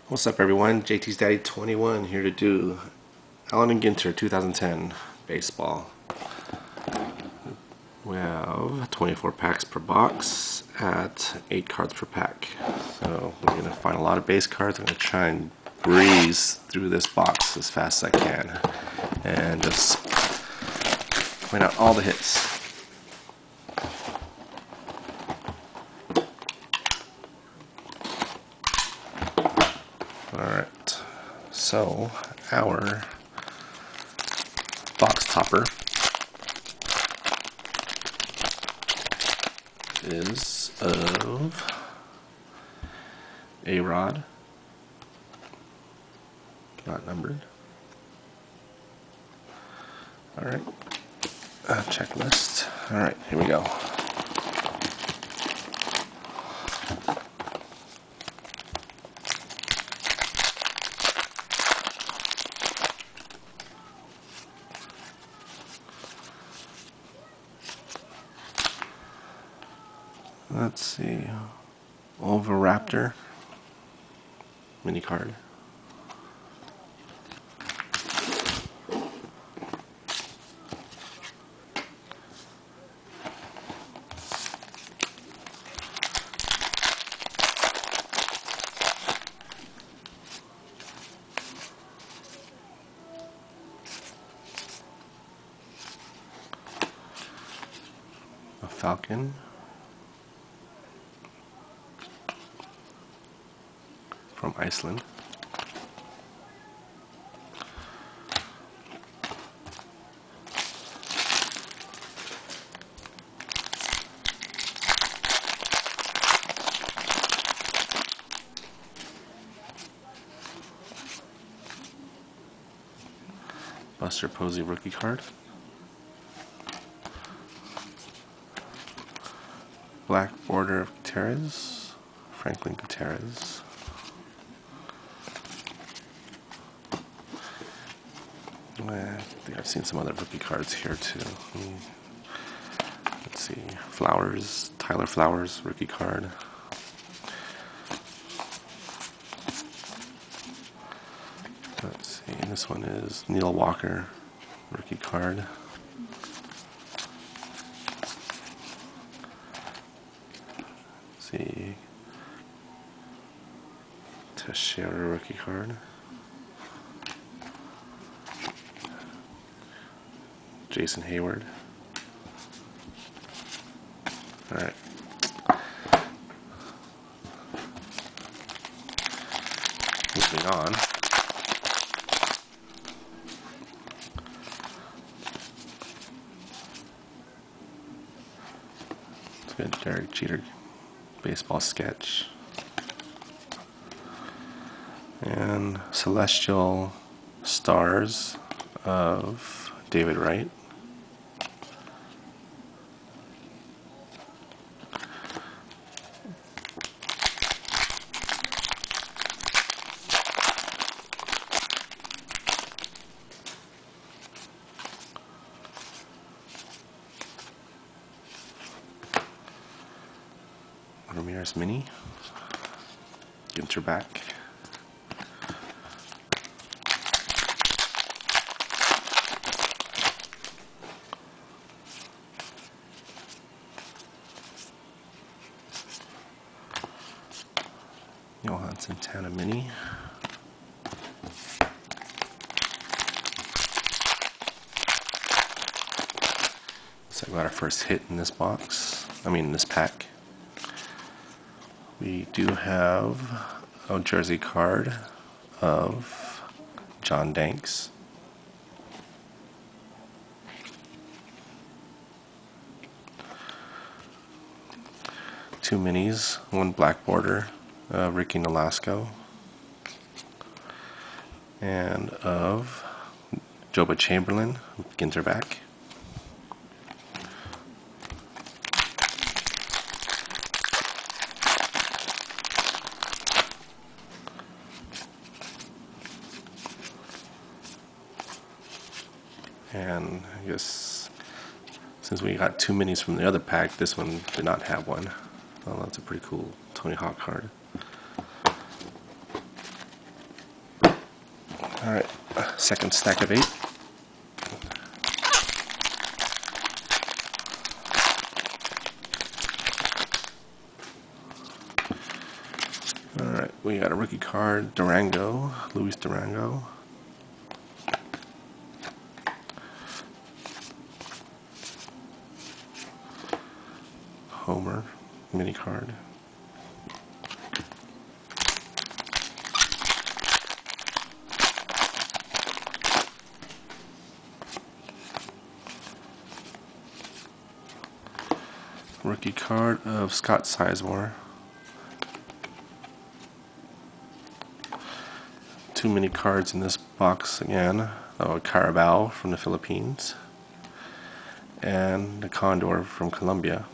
What's up, everyone? JT's Daddy 21 here to do Allen and Ginter 2010 baseball. We have 24 packs per box at 8 cards per pack. So we're going to find a lot of base cards. I'm going to try and breeze through this box as fast as I can and just point out all the hits. Alright, so our box topper is of A-Rod, not numbered. Alright, checklist. Alright, here we go. Let's see, Oviraptor mini card. A Falcon. From Iceland. Buster Posey rookie card. Black border of Gutierrez, Franklin Gutierrez. I think I've seen some other rookie cards here too. Let's see, Flowers, Tyler Flowers rookie card. Let's see, this one is Neil Walker rookie card. Let's see, Teixeira rookie card. Jason Hayward. Alright. Moving on. Let's get Derek Jeter baseball sketch. And Celestial Stars of David Wright. Ramirez mini. Ginter back. Johan Santana mini. So I got our first hit in this box. In this pack. We do have a jersey card of John Danks. Two minis, one black border, Ricky Nolasco, and of Joba Chamberlain, Ginter back. And I guess since we got two minis from the other pack, this one did not have one. Well, that's a pretty cool Tony Hawk card. Alright, second stack of 8. Alright, we got a rookie card, Durango, Luis Durango. Homer, mini card. Rookie card of Scott Sizemore. 2 mini cards in this box again. Carabao from the Philippines. And the Condor from Colombia.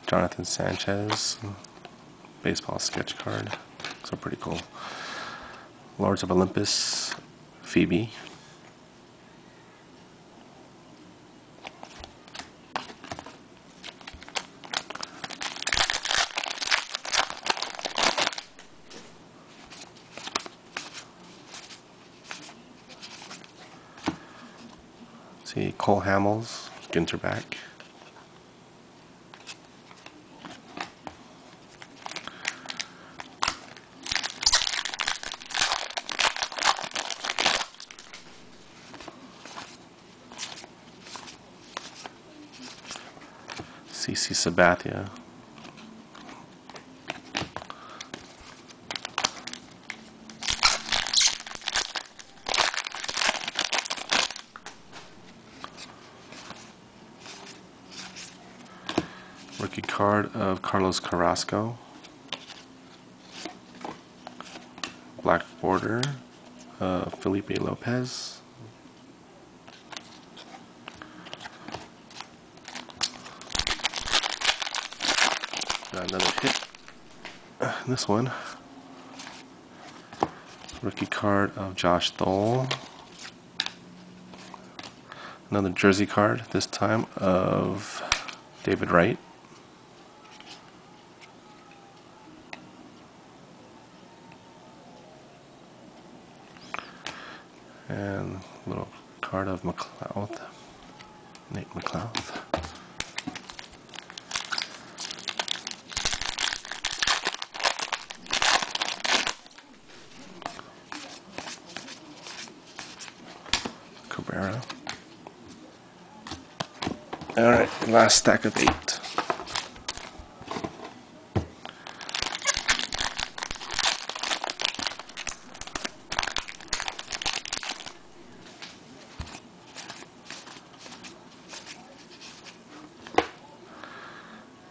Jonathan Sanchez, baseball sketch card. So pretty cool. Lords of Olympus, Phoebe. See Cole Hamels, Ginter back. CC Sabathia. Rookie card of Carlos Carrasco. Black border, Felipe Lopez. Got another hit. This one. Rookie card of Josh Thole. Another jersey card, this time of David Wright. And a little card of McLeod, Nate McLeod. Cabrera. Alright, last stack of 8.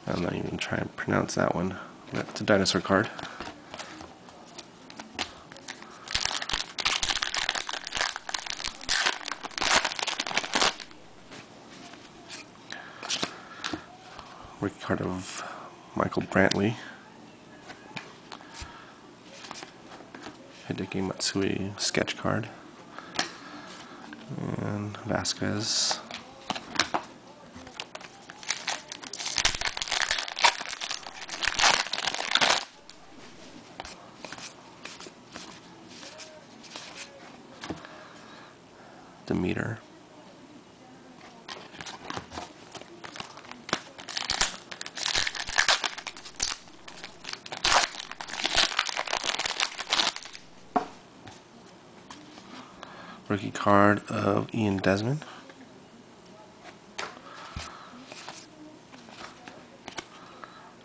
I'm not even going to try and pronounce that one. That's a dinosaur card. Rookie card of Michael Brantley. Hideki Matsui sketch card. And Vasquez. Demeter. Rookie card of Ian Desmond.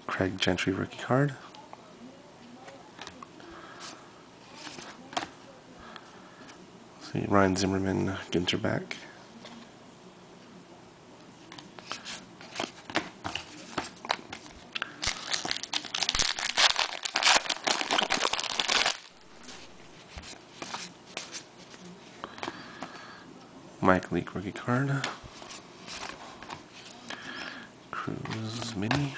Craig Gentry rookie card. See Ryan Zimmerman, Ginter back. Mike Leake rookie card. Cruz mini.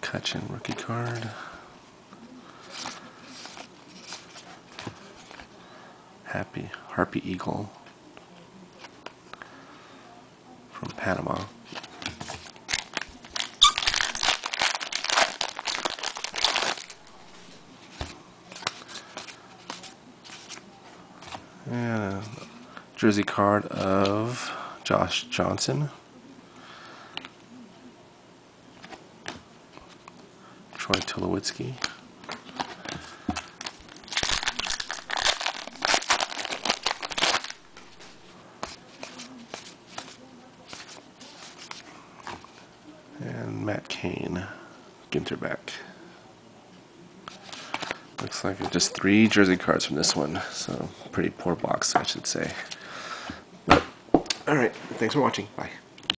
McCutcheon rookie card. Harpy Eagle from Panama. And a jersey card of Josh Johnson. Troy Tulowitzki. And Matt Cain, Ginter back. Looks like just 3 jersey cards from this one, so pretty poor box, I should say. But, alright, thanks for watching. Bye.